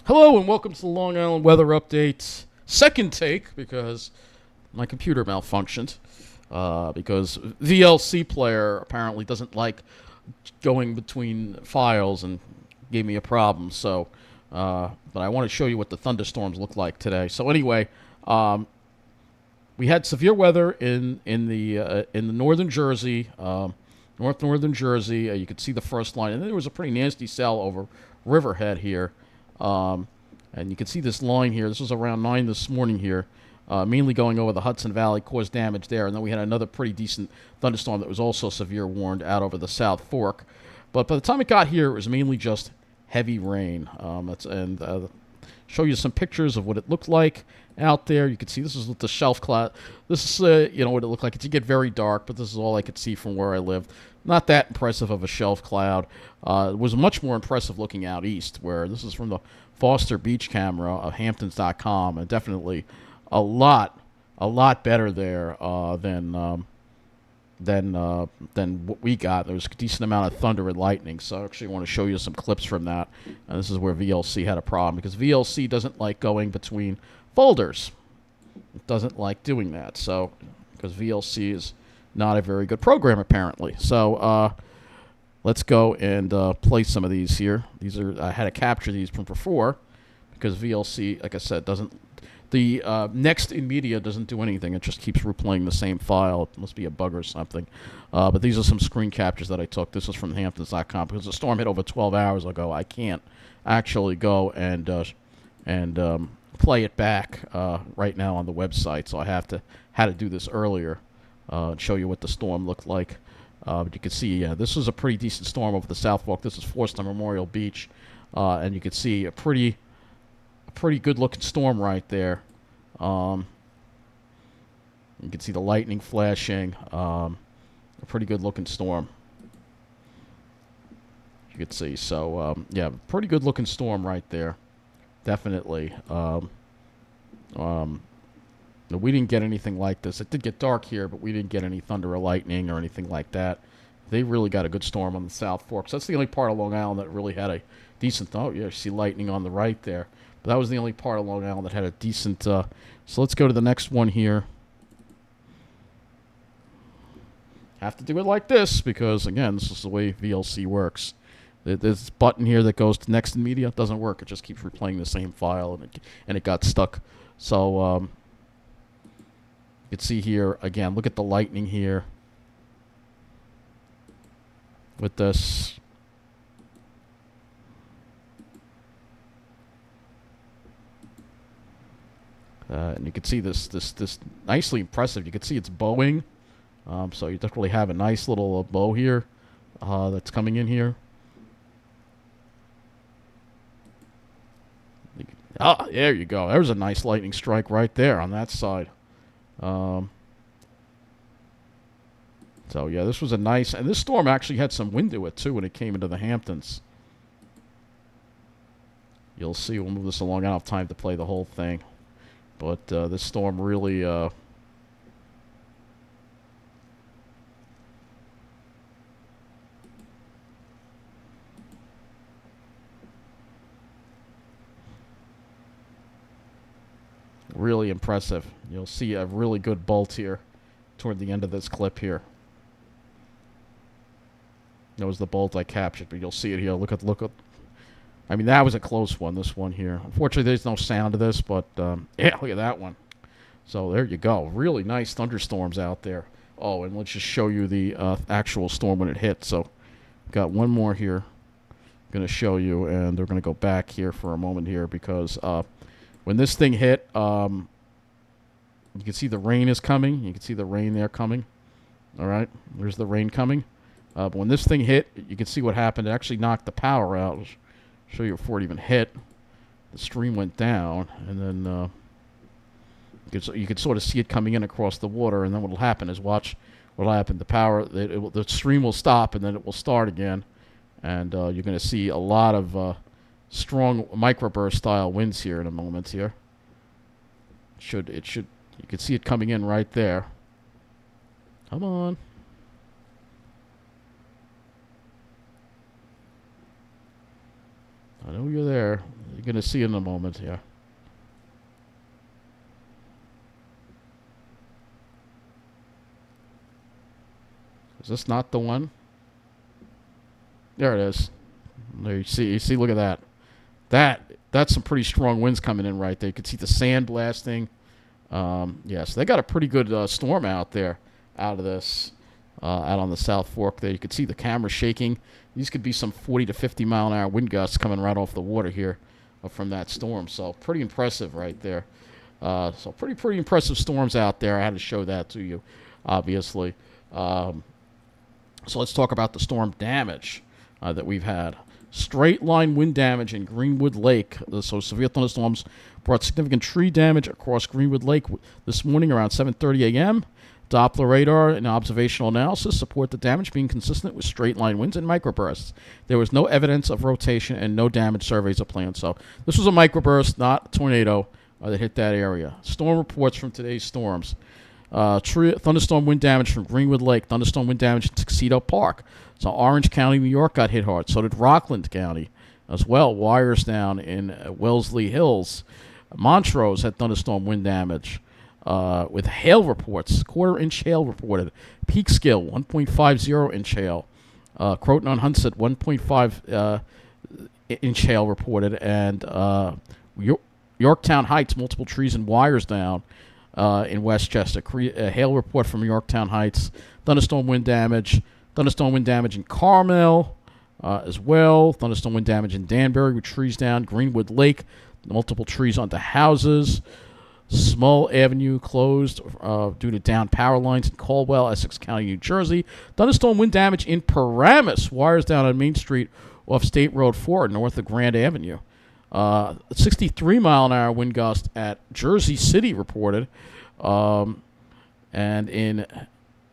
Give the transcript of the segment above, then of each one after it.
Hello and welcome to the Long Island Weather Update. Second take because my computer malfunctioned. Because VLC player apparently doesn't like going between files and gave me a problem. But I want to show you what the thunderstorms look like today. So anyway, um, we had severe weather in the northern Jersey, northern Jersey. You could see the first line, and then there was a pretty nasty cell over Riverhead here. Um, and you can see this line here. This was around 9 this morning here, mainly going over the Hudson Valley, caused damage there. And then we had another pretty decent thunderstorm that was also severe warned out over the South Fork. But by the time it got here, it was mainly just heavy rain. Show you some pictures of what it looked like out there. You can see this is what the shelf cloud. This is what it looked like. It did get very dark, but this is all I could see from where I lived. Not that impressive of a shelf cloud. It was much more impressive looking out east, where this is from the Foster Beach camera of Hamptons.com, and definitely a lot, better there than what we got. There was a decent amount of thunder and lightning, so I actually want to show you some clips from that. And this is where VLC had a problem, because VLC doesn't like going between folders. It doesn't like doing that, so because VLC is not a very good program apparently. So let's go and play some of these here. I had to capture these from before because VLC, like I said, doesn't. The next in media doesn't do anything. It just keeps replaying the same file. It must be a bug or something. But these are some screen captures that I took. This is from Hamptons.com because the storm hit over 12 hours ago. I can't actually go and play it back right now on the website. So I had to do this earlier and show you what the storm looked like. But you can see, this was a pretty decent storm over the South Fork. This is Forest Memorial Beach, and you can see a pretty good looking storm right there. You can see the lightning flashing. A pretty good looking storm. You can see. So pretty good looking storm right there. Definitely. We didn't get anything like this. It did get dark here, but we didn't get any thunder or lightning or anything like that. They really got a good storm on the South Fork. So that's the only part of Long Island that really had a decent. Oh, yeah, you see lightning on the right there. But that was the only part of Long Island that had a decent. So let's go to the next one here. Have to do it like this because, again, this is the way VLC works. This button here that goes to next in media doesn't work. It just keeps replaying the same file, and it got stuck. So you can see here, again, look at the lightning here with this. And you can see this nicely impressive. You can see it's bowing. So you definitely have a nice little bow here that's coming in here. There you go. There's a nice lightning strike right there on that side. So yeah, this was a nice, and this storm actually had some wind to it too when it came into the Hamptons. You'll see. We'll move this along. I don't have time to play the whole thing, but this storm really. Really impressive. You'll see a really good bolt here toward the end of this clip here. That was the bolt I captured, but you'll see it here. Look at. I mean, that was a close one. This one here. Unfortunately, there's no sound to this, but yeah, look at that one. So there you go. Really nice thunderstorms out there. Oh, and let's just show you the actual storm when it hit. So, got one more here. I'm going to show you, and they're going to go back here for a moment here because when this thing hit, you can see the rain is coming. You can see the rain there coming. All right, there's the rain coming. But when this thing hit, you can see what happened. It actually knocked the power out. I'll show you before it even hit. The stream went down, and then you could sort of see it coming in across the water. And then what will happen is watch what will happen. The stream will stop, and then it will start again. And you're going to see a lot of strong microburst style winds here in a moment here. You can see it coming in right there. Come on. I know you're there. You're going to see in a moment here. Is this not the one? There it is. There you see, look at that. That's some pretty strong winds coming in right there. You can see the sand blasting. So they got a pretty good storm out there out of this, out on the South Fork there. You can see the camera shaking. These could be some 40 to 50 mile an hour wind gusts coming right off the water here from that storm. So pretty impressive right there. So pretty impressive storms out there. I had to show that to you, obviously. So let's talk about the storm damage that we've had. Straight line wind damage in Greenwood Lake. So severe thunderstorms brought significant tree damage across Greenwood Lake this morning around 7:30 a.m. Doppler radar and observational analysis support the damage being consistent with straight line winds and microbursts. There was no evidence of rotation and no damage surveys are planned. So this was a microburst, not a tornado that hit that area. Storm reports from today's storms. Thunderstorm wind damage from Greenwood Lake. Thunderstorm wind damage in Tuxedo Park. So Orange County, New York got hit hard. So did Rockland County as well. Wires down in Wellesley Hills. Montrose had thunderstorm wind damage with hail reports. Quarter-inch hail reported. Peekskill, 1.50-inch hail. Croton-on-Huntsett, 1.5 inch hail reported. And Yorktown Heights, multiple trees and wires down in Westchester. Hail report from Yorktown Heights. Thunderstorm wind damage. Thunderstorm wind damage in Carmel as well. Thunderstorm wind damage in Danbury with trees down. Greenwood Lake, multiple trees onto houses. Small Avenue closed due to down power lines in Caldwell, Essex County, New Jersey. Thunderstorm wind damage in Paramus. Wires down on Main Street off State Road 4 north of Grand Avenue. 63 mile an hour wind gust at Jersey City reported. And in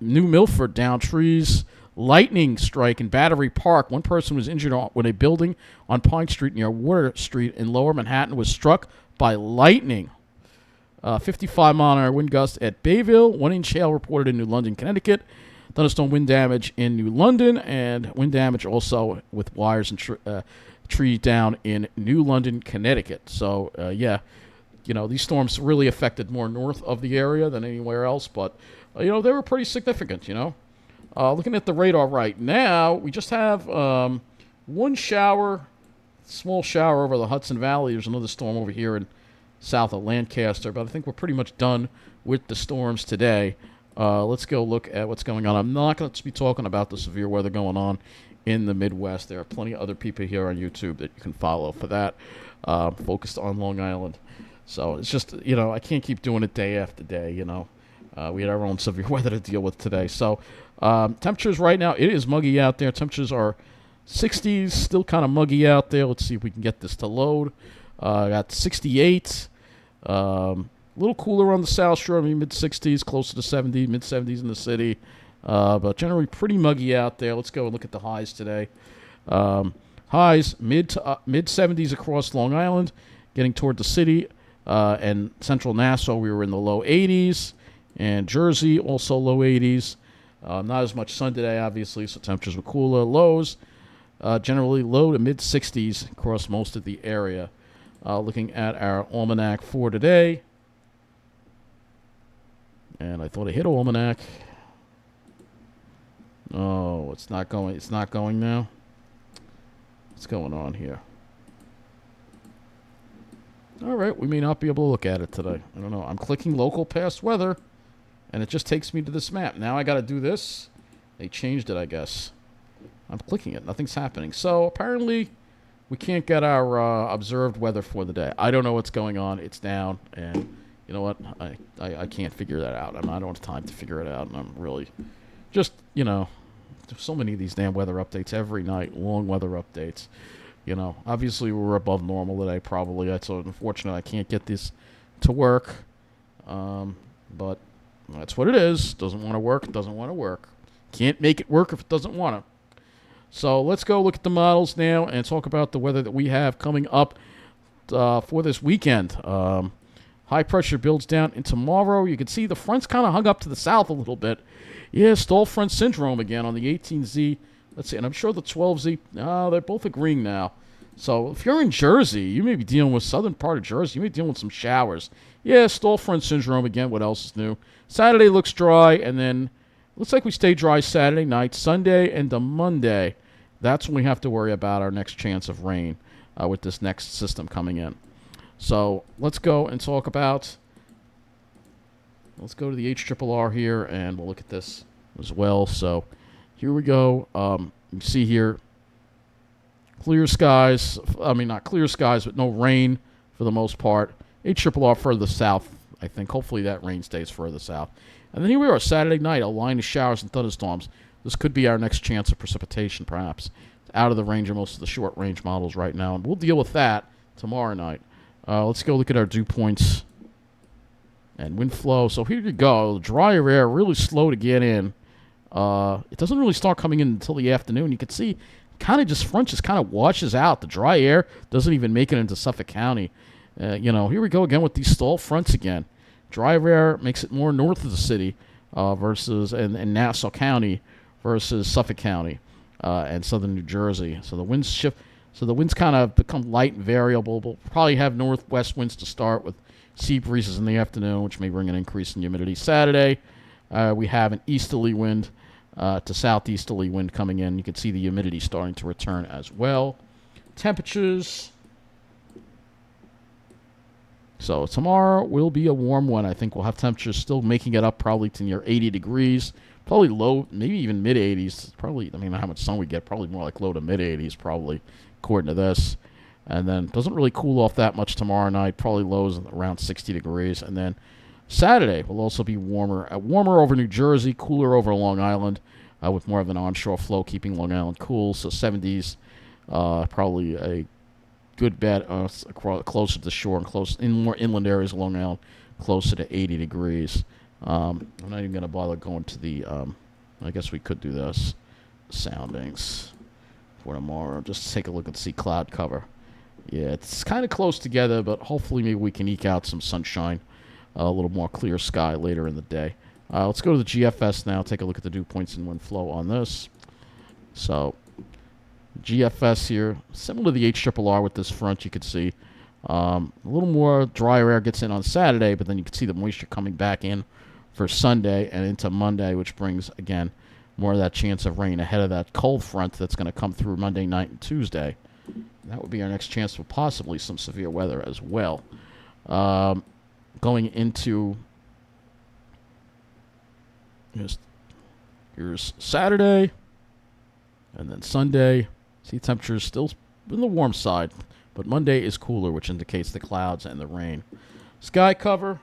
New Milford, down trees. Lightning strike in Battery Park. One person was injured when a building on Pine Street near Water Street in Lower Manhattan was struck by lightning. 55 mile an hour wind gust at Bayville. 1 inch hail reported in New London, Connecticut. Thunderstorm wind damage in New London, and wind damage also with wires and tree down in New London, Connecticut. So, these storms really affected more north of the area than anywhere else, but, they were pretty significant, Looking at the radar right now, we just have one shower, small shower over the Hudson Valley. There's another storm over here in south of Lancaster, but I think we're pretty much done with the storms today. Let's go look at what's going on. I'm not going to be talking about the severe weather going on in the Midwest. There are plenty of other people here on YouTube that you can follow for that, focused on Long Island. So it's just, I can't keep doing it day after day, we had our own severe weather to deal with today. So temperatures right now, it is muggy out there. Temperatures are 60s, still kind of muggy out there. Let's see if we can get this to load. Got 68. A little cooler on the South Shore, mid-60s, closer to 70, mid-70s in the city. But generally pretty muggy out there. Let's go and look at the highs today. Highs, mid-70s across Long Island, getting toward the city. And central Nassau, we were in the low 80s. And Jersey, also low 80s. Not as much sun today, obviously, so temperatures were cooler. Lows, generally low to mid-60s across most of the area. Looking at our almanac for today. And I thought I hit almanac. Oh, it's not going. It's not going now. What's going on here? All right, we may not be able to look at it today. I don't know. I'm clicking local past weather, and it just takes me to this map. Now I got to do this. They changed it, I guess. I'm clicking it. Nothing's happening. So apparently we can't get our observed weather for the day. I don't know what's going on. It's down, and you know what? I can't figure that out. I don't have time to figure it out, and I'm really just, there's so many of these damn weather updates every night, long weather updates. Obviously we're above normal today, probably. So unfortunately I can't get this to work, but that's what it is. Doesn't want to work, doesn't want to work. Can't make it work if it doesn't want to. So let's go look at the models now and talk about the weather that we have coming up for this weekend. High pressure builds down in tomorrow. You can see the front's kind of hung up to the south a little bit. Yeah, stall front syndrome again on the 18Z. Let's see, and I'm sure the 12Z, they're both agreeing now. So if you're in Jersey, you may be dealing with southern part of Jersey. You may be dealing with some showers. Yeah, stall front syndrome again. What else is new? Saturday looks dry, and then looks like we stay dry Saturday night, Sunday, and the Monday. That's when we have to worry about our next chance of rain with this next system coming in. So let's go and talk about. Let's go to the HRRR here, and we'll look at this as well. So here we go. You see here, clear skies. I mean, not clear skies, but no rain for the most part. HRRR further south, I think. Hopefully that rain stays further south. And then here we are, Saturday night, a line of showers and thunderstorms. This could be our next chance of precipitation, perhaps. It's out of the range of most of the short-range models right now, and we'll deal with that tomorrow night. Let's go look at our dew points and wind flow. So here you go. Drier air, really slow to get in. It doesn't really start coming in until the afternoon. You can see front just kind of washes out. The dry air doesn't even make it into Suffolk County. Here we go again with these stall fronts again. Dry air makes it more north of the city versus in Nassau County versus Suffolk County and southern New Jersey. So the winds shift. So the winds kind of become light and variable. We'll probably have northwest winds to start with sea breezes in the afternoon, which may bring an increase in humidity. Saturday, we have an easterly wind to southeasterly wind coming in. You can see the humidity starting to return as well. Temperatures. So tomorrow will be a warm one. I think we'll have temperatures still making it up probably to near 80 degrees. Probably low, maybe even mid-80s. Probably, I mean, how much sun we get. Probably more like low to mid-80s probably, according to this. And then doesn't really cool off that much tomorrow night. Probably lows around 60 degrees. And then Saturday will also be warmer. Warmer over New Jersey, cooler over Long Island with more of an onshore flow keeping Long Island cool. So 70s, probably a good bet closer to the shore and close in more inland areas of Long Island, closer to 80 degrees. I'm not even going to bother going to the, I guess we could do this, soundings for tomorrow. Just take a look and see cloud cover. Yeah, it's kind of close together, but hopefully maybe we can eke out some sunshine, a little more clear sky later in the day. Let's go to the GFS now, take a look at the dew points and wind flow on this. So GFS here, similar to the HRRR with this front, you could see. A little more drier air gets in on Saturday, but then you can see the moisture coming back in for Sunday and into Monday, which brings, again, more of that chance of rain ahead of that cold front that's going to come through Monday night and Tuesday. That would be our next chance for possibly some severe weather as well. Going into here's Saturday and then Sunday. See, temperatures still in the warm side, but Monday is cooler, which indicates the clouds and the rain. Sky cover.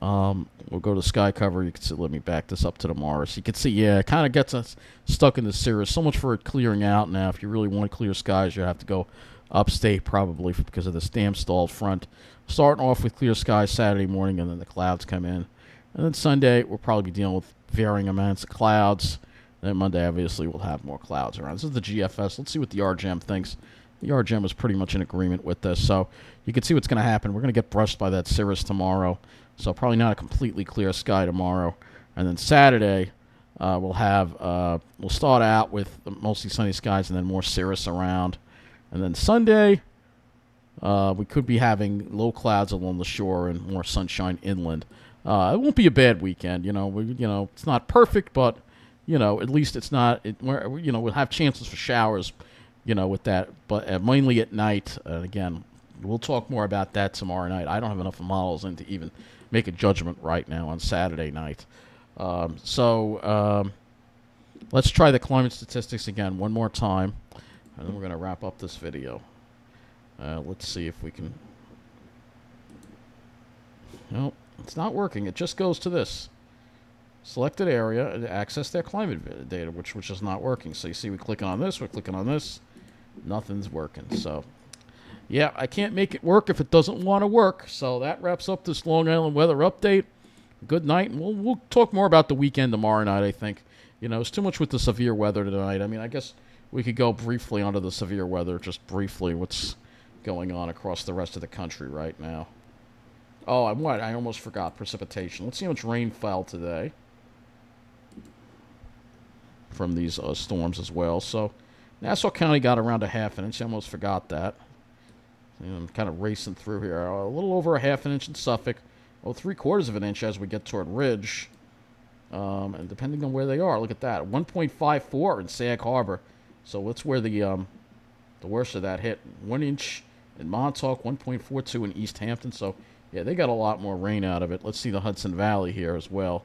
We'll go to sky cover. You can see, let me back this up to the Mars. You can see, yeah, it kind of gets us stuck in the cirrus. So much for it clearing out now. If you really want clear skies, you have to go upstate probably because of this damn stalled front. Starting off with clear skies Saturday morning, and then the clouds come in. And then Sunday, we'll probably be dealing with varying amounts of clouds. And then Monday, obviously, we'll have more clouds around. This is the GFS. Let's see what the RGM thinks. The RGM was pretty much in agreement with this. So you can see what's going to happen. We're going to get brushed by that cirrus tomorrow. So probably not a completely clear sky tomorrow. And then Saturday, we'll start out with mostly sunny skies and then more cirrus around. And then Sunday, we could be having low clouds along the shore and more sunshine inland. It won't be a bad weekend. It's not perfect, but at least it's not. We'll have chances for showers. With that, but mainly at night. Again, we'll talk more about that tomorrow night. I don't have enough models in to even make a judgment right now on Saturday night. Let's try the climate statistics again one more time, and then we're going to wrap up this video. Let's see if we can... Nope, it's not working. It just goes to this. Selected area to access their climate data, which is not working. So you see we're clicking on this, nothing's working. So, yeah, I can't make it work if it doesn't want to work. So that wraps up this Long Island weather update. Good night, and we'll talk more about the weekend tomorrow night, I think. It's too much with the severe weather tonight. I mean, I guess we could go briefly onto the severe weather, just briefly, what's going on across the rest of the country right now. Oh, I almost forgot precipitation. Let's see how much rain fell today from these storms as well. So Nassau County got around a half an inch. I almost forgot that. I'm kind of racing through here. A little over a half an inch in Suffolk. Well, 3/4 of an inch as we get toward Ridge. And depending on where they are, look at that. 1.54 in Sag Harbor. So that's where the worst of that hit. 1 inch in Montauk, 1.42 in East Hampton. So, yeah, they got a lot more rain out of it. Let's see the Hudson Valley here as well.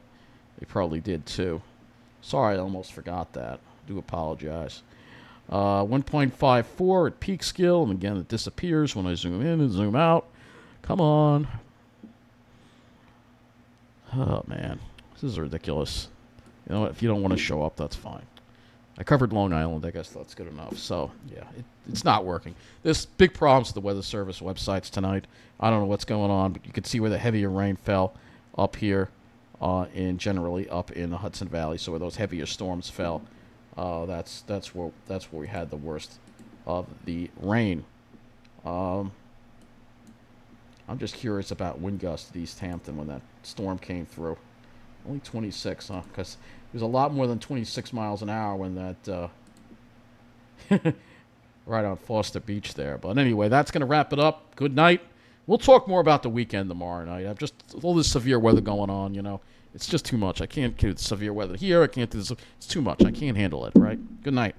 They probably did too. Sorry, I almost forgot that. Do apologize. 1.54 at Peekskill, and again, it disappears when I zoom in and zoom out. Come on. Oh, man. This is ridiculous. You know what? If you don't want to show up, that's fine. I covered Long Island. I guess that's good enough. So, yeah, it's not working. There's big problems with the Weather Service websites tonight. I don't know what's going on, but you can see where the heavier rain fell up here and generally up in the Hudson Valley. So where those heavier storms fell. That's where we had the worst of the rain. I'm just curious about wind gusts at East Hampton when that storm came through. Only 26, huh? Because it was a lot more than 26 miles an hour when that right on Foster Beach there. But anyway, that's going to wrap it up. Good night. We'll talk more about the weekend tomorrow night. I've just all this severe weather going on, you know. It's just too much. I can't do severe weather here. I can't do this. It's too much. I can't handle it, right? Good night.